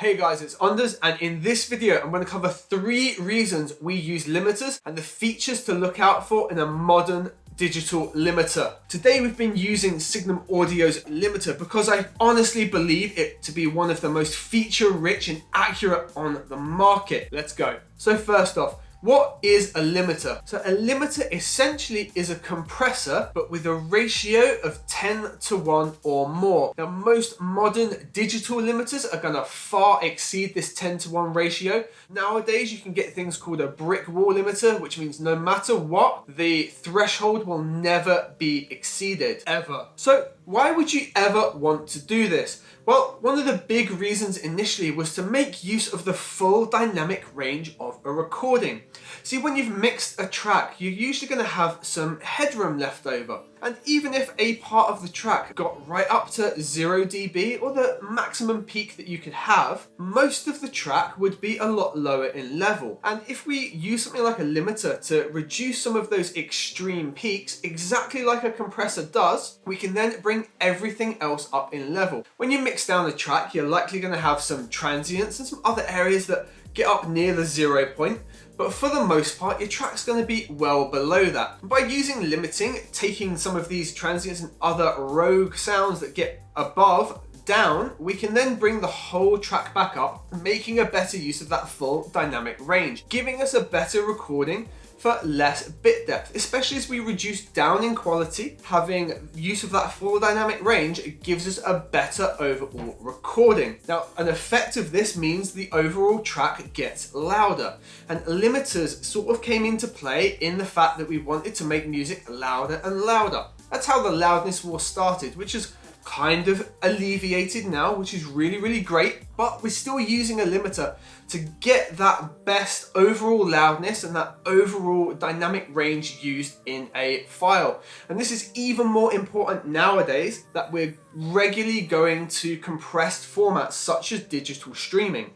Hey guys, it's Anders, and in this video I'm going to cover 3 reasons we use limiters and the features to look out for in a modern digital limiter. Today we've been using Signum Audio's limiter because I honestly believe it to be one of the most feature-rich and accurate on the market. Let's go. So first off, what is a limiter? So a limiter essentially is a compressor, but with a ratio of 10:1 or more. Now, most modern digital limiters are gonna far exceed this 10:1 ratio. Nowadays, you can get things called a brick wall limiter, which means no matter what, the threshold will never be exceeded, ever. So why would you ever want to do this? Well, one of the big reasons initially was to make use of the full dynamic range of a recording. See, when you've mixed a track, you're usually going to have some headroom left over. And even if a part of the track got right up to 0 dB or the maximum peak that you could have, most of the track would be a lot lower in level. And if we use something like a limiter to reduce some of those extreme peaks, exactly like a compressor does, we can then bring everything else up in level. When you mix down the track, you're likely going to have some transients and some other areas that get up near the 0 point. But for the most part, your track's going to be well below that. By using limiting, taking some of these transients and other rogue sounds that get above down, we can then bring the whole track back up, making a better use of that full dynamic range, giving us a better recording for less bit depth, especially as we reduce down in quality. Having use of that full dynamic range gives us a better overall recording. Now, an effect of this means the overall track gets louder, and limiters sort of came into play in the fact that we wanted to make music louder and louder. That's how the loudness war started, which is kind of alleviated now, which is really great, but we're still using a limiter to get that best overall loudness and that overall dynamic range used in a file. And this is even more important nowadays that we're regularly going to compressed formats such as digital streaming.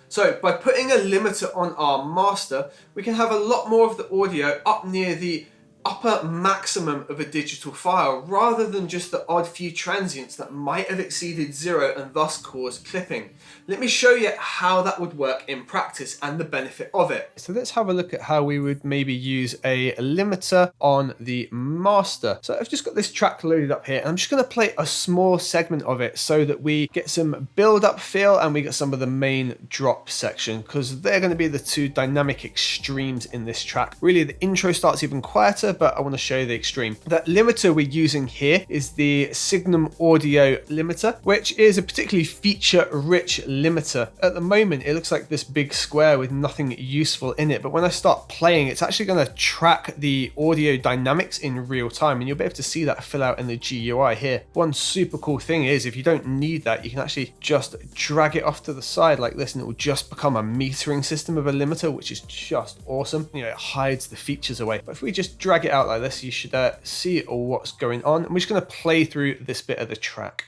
So by putting a limiter on our master, we can have a lot more of the audio up near the upper maximum of a digital file, rather than just the odd few transients that might have exceeded 0 and thus caused clipping. Let me show you how that would work in practice and the benefit of it. So let's have a look at how we would maybe use a limiter on the master. So I've just got this track loaded up here, and I'm just going to play a small segment of it so that we get some build up feel and we get some of the main drop section, because they're going to be the 2 dynamic extremes in this track. Really, the intro starts even quieter, but I want to show you the extreme. That limiter we're using here is the Signum Audio limiter, which is a particularly feature-rich limiter. At the moment, it looks like this big square with nothing useful in it, but when I start playing, it's actually going to track the audio dynamics in real time, and you'll be able to see that fill out in the GUI here. One super cool thing is, if you don't need that, you can actually just drag it off to the side like this, and it will just become a metering system of a limiter, which is just awesome. You know, it hides the features away. But if we just drag it out like this, you should see what's going on. And we're just going to play through this bit of the track.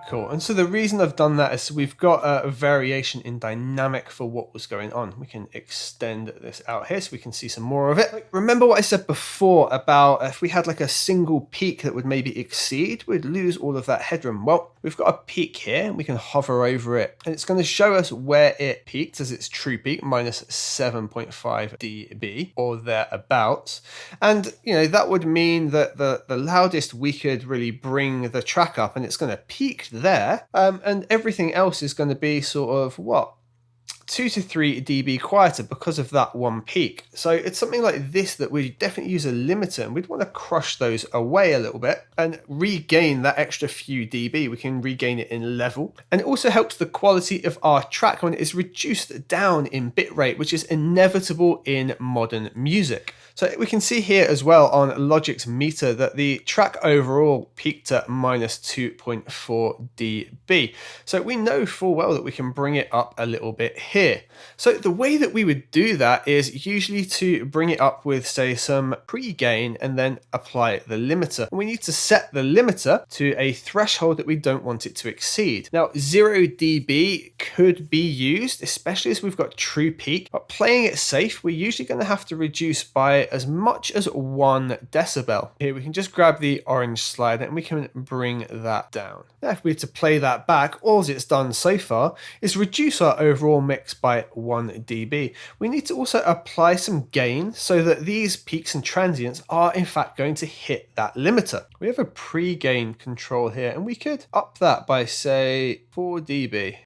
Cool. And so the reason I've done that is we've got a variation in dynamic for what was going on. We can extend this out here so we can see some more of it. Like, remember what I said before about if we had like a single peak that would maybe exceed, we'd lose all of that headroom. Well, we've got a peak here, and we can hover over it, and it's going to show us where it peaked as its true peak, minus 7.5 dB or thereabouts. And you know, that would mean that the loudest we could really bring the track up, and it's going to peak there, and everything else is going to be sort of what, 2 to 3 dB quieter because of that one peak. So it's something like this that we definitely use a limiter, and we'd want to crush those away a little bit and regain that extra few dB. We can regain it in level, and it also helps the quality of our track when it is reduced down in bitrate, which is inevitable in modern music. So we can see here as well on Logic's meter that the track overall peaked at minus 2.4 dB. So we know full well that we can bring it up a little bit here. So the way that we would do that is usually to bring it up with, say, some pre-gain and then apply the limiter. And we need to set the limiter to a threshold that we don't want it to exceed. Now, 0 dB could be used, especially as we've got true peak, but playing it safe, we're usually going to have to reduce by as much as 1 decibel. Here we can just grab the orange slider and we can bring that down. Now if we were to play that back, all it's done so far is reduce our overall mix by 1 dB. We need to also apply some gain so that these peaks and transients are in fact going to hit that limiter. We have a pre-gain control here and we could up that by, say, 4 dB.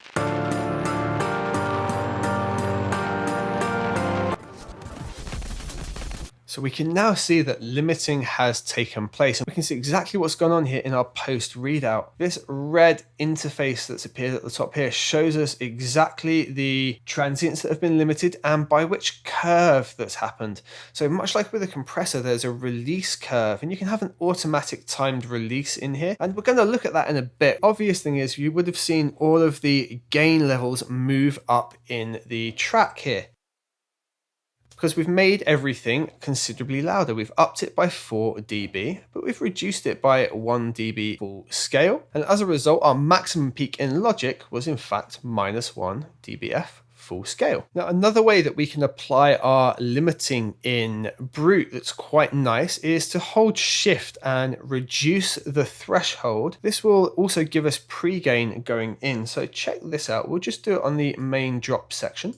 So we can now see that limiting has taken place, and we can see exactly what's gone on here in our post readout. This red interface that's appeared at the top here shows us exactly the transients that have been limited and by which curve that's happened. So much like with a compressor, there's a release curve, and you can have an automatic timed release in here, and we're going to look at that in a bit. Obvious thing is you would have seen all of the gain levels move up in the track here, because we've made everything considerably louder. We've upped it by 4 dB, but we've reduced it by 1 dB full scale. And as a result, our maximum peak in Logic was in fact minus 1 dBF full scale. Now, another way that we can apply our limiting in Brute that's quite nice is to hold shift and reduce the threshold. This will also give us pre-gain going in. So check this out. We'll just do it on the main drop section.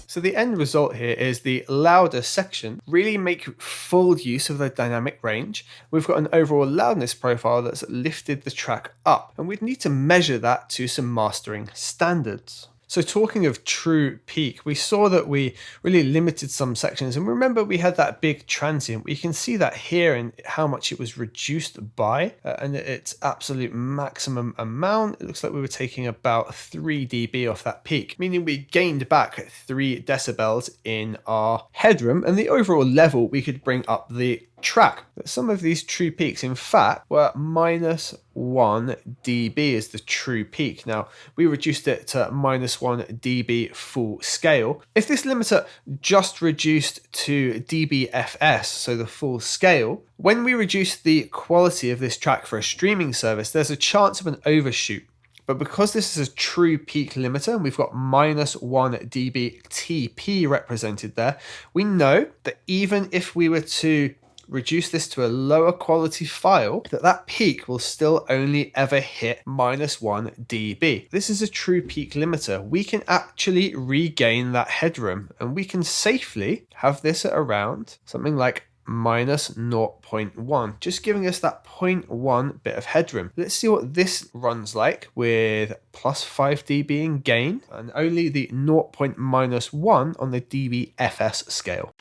So the end result here is the louder section really make full use of the dynamic range. We've got an overall loudness profile that's lifted the track up, and we'd need to measure that to some mastering standards. So talking of true peak, we saw that we really limited some sections, and remember we had that big transient. We can see that here in how much it was reduced by, and its absolute maximum amount. It looks like we were taking about 3 dB off that peak, meaning we gained back 3 decibels in our headroom, and the overall level we could bring up the track. But some of these true peaks in fact were minus 1 dB as the true peak. Now we reduced it to minus 1 dB full scale. If this limiter just reduced to dBFS, so the full scale, when we reduce the quality of this track for a streaming service, there's a chance of an overshoot. But because this is a true peak limiter and we've got minus 1 dB TP represented there, we know that even if we were to reduce this to a lower quality file, that peak will still only ever hit minus 1 dB. This is a true peak limiter. We can actually regain that headroom, and we can safely have this at around something like minus 0.1, just giving us that 0.1 bit of headroom. Let's see what this runs like with plus 5 dB in gain and only the 0.1 on the dBFS scale.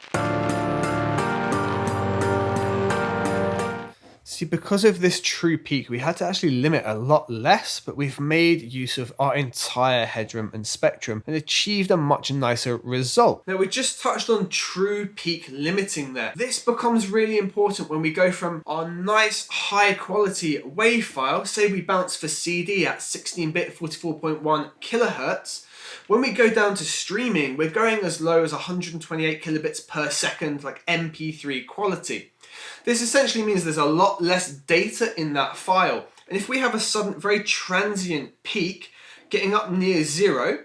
See, because of this true peak, we had to actually limit a lot less, but we've made use of our entire headroom and spectrum and achieved a much nicer result. Now, we just touched on true peak limiting there. This becomes really important when we go from our nice high quality WAV file, say we bounce for CD at 16-bit 44.1 kilohertz. When we go down to streaming, we're going as low as 128 kilobits per second, like MP3 quality. This essentially means there's a lot less data in that file. And if we have a sudden, very transient peak getting up near 0,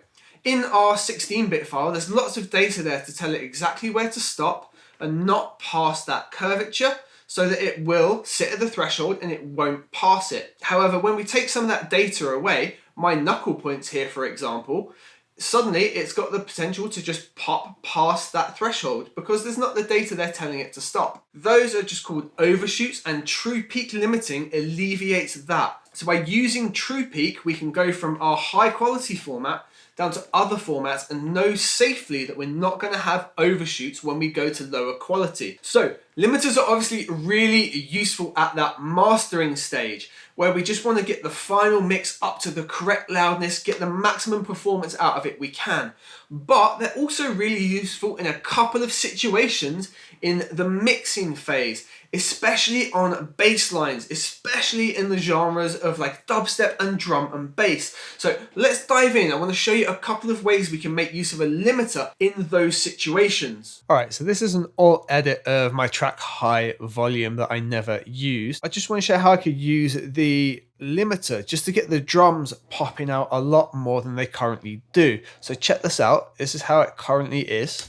in our 16-bit file, there's lots of data there to tell it exactly where to stop and not pass that curvature, so that it will sit at the threshold and it won't pass it. However, when we take some of that data away, my knuckle points here, for example, suddenly it's got the potential to just pop past that threshold because there's not the data there telling it to stop. Those are just called overshoots, and True Peak limiting alleviates that. So by using True Peak, we can go from our high quality format down to other formats and know safely that we're not going to have overshoots when we go to lower quality. So limiters are obviously really useful at that mastering stage where we just want to get the final mix up to the correct loudness, get the maximum performance out of it we can. But they're also really useful in a couple of situations in the mixing phase, especially on bass lines, especially in the genres of like dubstep and drum and bass. So let's dive in. I want to show you a couple of ways we can make use of a limiter in those situations. All right, so this is an alt edit of my track High Volume that I never used. I just want to show how I could use the limiter just to get the drums popping out a lot more than they currently do. So check this out. This is how it currently is.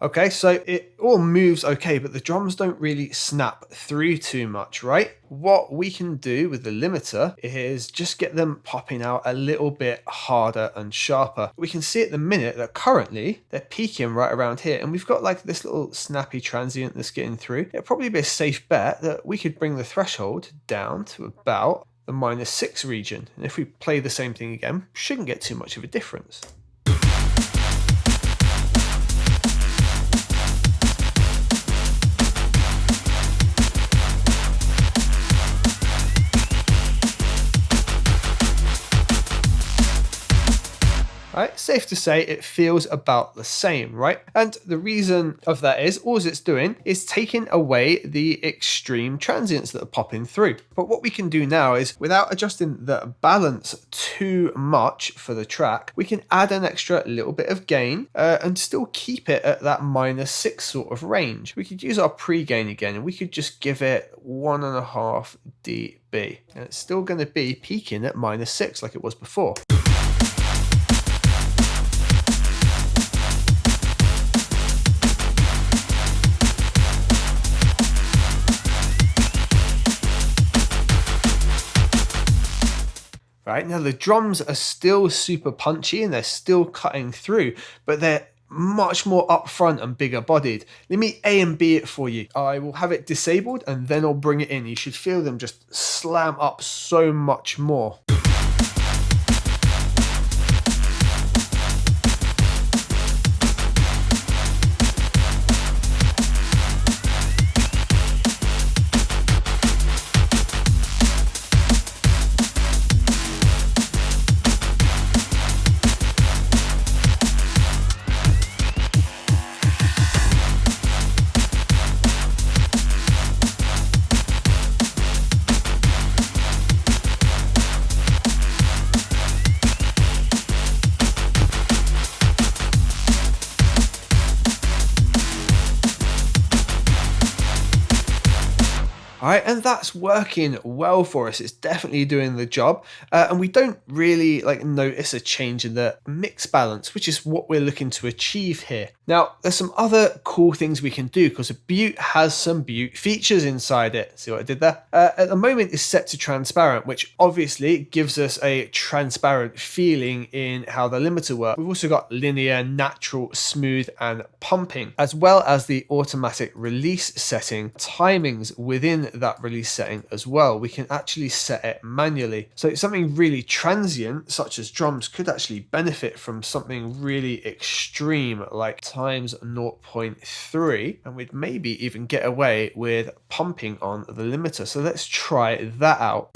Okay, so it all moves okay, but the drums don't really snap through too much, right? What we can do with the limiter is just get them popping out a little bit harder and sharper. We can see at the minute that currently they're peaking right around here, and we've got like this little snappy transient that's getting through. It'd probably be a safe bet that we could bring the threshold down to about the -6 region. And if we play the same thing again, shouldn't get too much of a difference. Right, safe to say it feels about the same, right? And the reason of that is all it's doing is taking away the extreme transients that are popping through. But what we can do now is, without adjusting the balance too much for the track, we can add an extra little bit of gain and still keep it at that -6 sort of range. We could use our pre-gain again, and we could just give it 1.5 dB. And it's still going to be peaking at -6 like it was before. Right, now the drums are still super punchy and they're still cutting through, but they're much more upfront and bigger bodied. Let me A and B it for you. I will have it disabled and then I'll bring it in. You should feel them just slam up so much more. All right, and that's working well for us. It's definitely doing the job. And we don't really notice a change in the mix balance, which is what we're looking to achieve here. Now, there's some other cool things we can do because a Butte has some Butte features inside it. See what I did there? At the moment, it's set to transparent, which obviously gives us a transparent feeling in how the limiter works. We've also got linear, natural, smooth, and pumping, as well as the automatic release setting, timings within that release setting as well. We can actually set it manually. So something really transient, such as drums, could actually benefit from something really extreme like times 0.3, and we'd maybe even get away with pumping on the limiter. So let's try that out.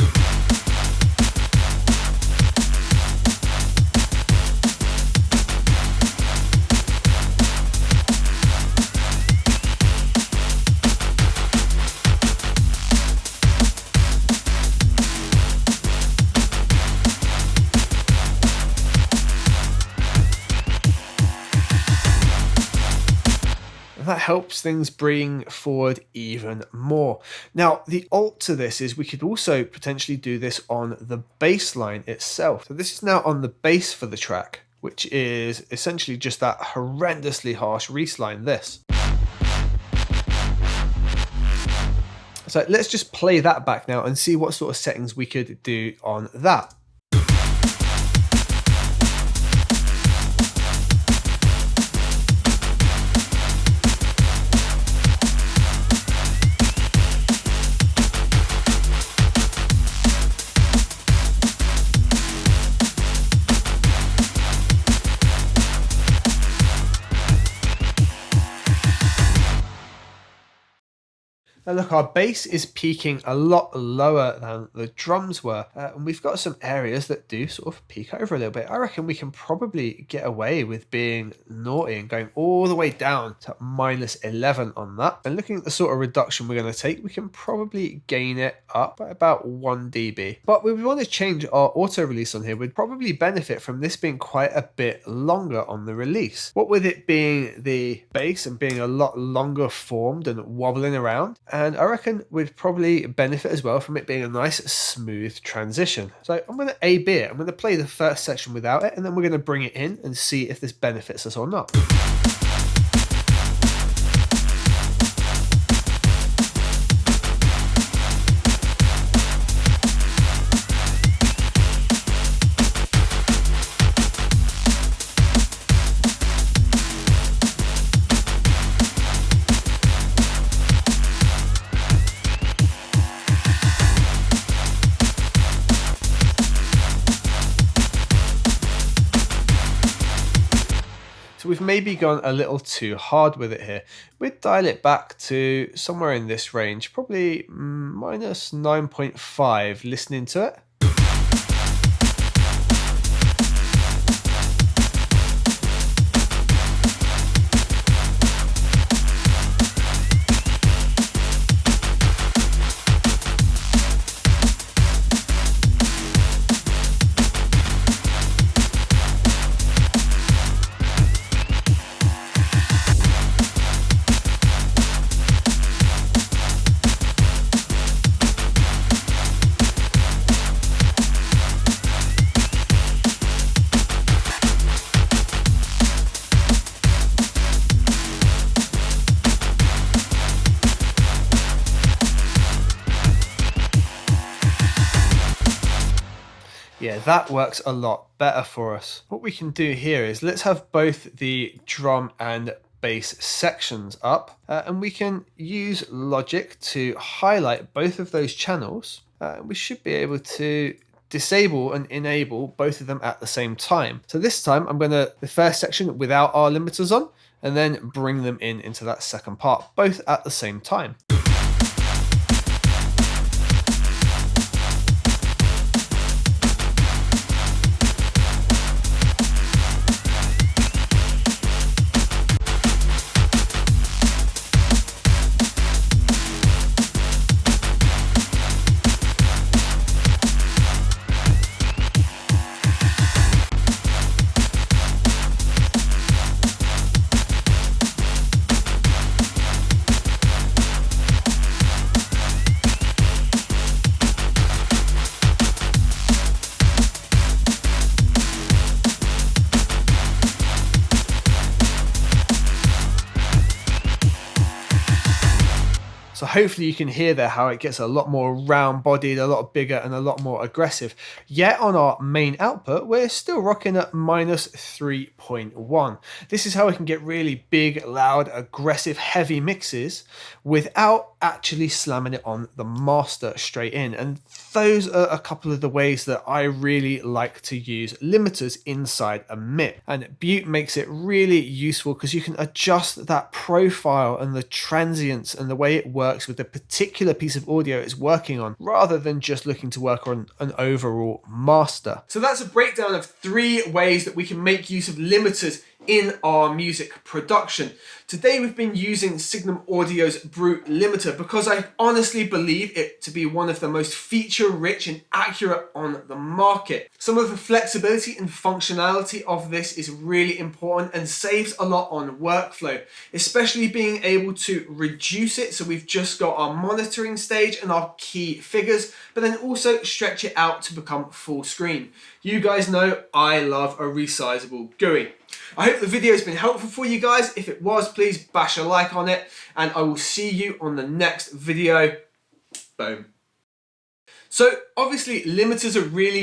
That helps things bring forward even more. Now, the alt to this is we could also potentially do this on the bass line itself. So this is now on the bass for the track. which is essentially just that horrendously harsh reese line, this. So let's just play that back now and see what sort of settings we could do on that. Now look, our bass is peaking a lot lower than the drums were, and we've got some areas that do sort of peak over a little bit. I reckon we can probably get away with being naughty and going all the way down to -11 on that. And looking at the sort of reduction we're going to take, we can probably gain it up by about 1 dB. But we want to change our auto release on here. We'd probably benefit from this being quite a bit longer on the release. What with it being the bass and being a lot longer formed and wobbling around, and I reckon we'd probably benefit as well from it being a nice smooth transition. So I'm going to A-B it. I'm going to play the first section without it, and then we're going to bring it in and see if this benefits us or not. So we've maybe gone a little too hard with it here. We'd dial it back to somewhere in this range, probably -9.5, listening to it. Yeah, that works a lot better for us. What we can do here is let's have both the drum and bass sections up, and we can use Logic to highlight both of those channels. We should be able to disable and enable both of them at the same time. So this time I'm going to the first section without our limiters on, and then bring them into that second part, both at the same time. So hopefully you can hear there how it gets a lot more round bodied, a lot bigger and a lot more aggressive. Yet on our main output, we're still rocking at -3.1. This is how we can get really big, loud, aggressive, heavy mixes without actually slamming it on the master straight in. And those are a couple of the ways that I really like to use limiters inside a MIP. And Butte makes it really useful because you can adjust that profile and the transients and the way it works with the particular piece of audio it's working on, rather than just looking to work on an overall master. So that's a breakdown of 3 ways that we can make use of limiters in our music production. Today we've been using Signum Audio's BUTE Limiter because I honestly believe it to be one of the most feature-rich and accurate on the market. Some of the flexibility and functionality of this is really important and saves a lot on workflow, especially being able to reduce it. So we've just got our monitoring stage and our key figures, but then also stretch it out to become full screen. You guys know I love a resizable GUI. I hope the video has been helpful for you guys. If it was, please bash a like on it, and I will see you on the next video. Boom. So obviously limiters are really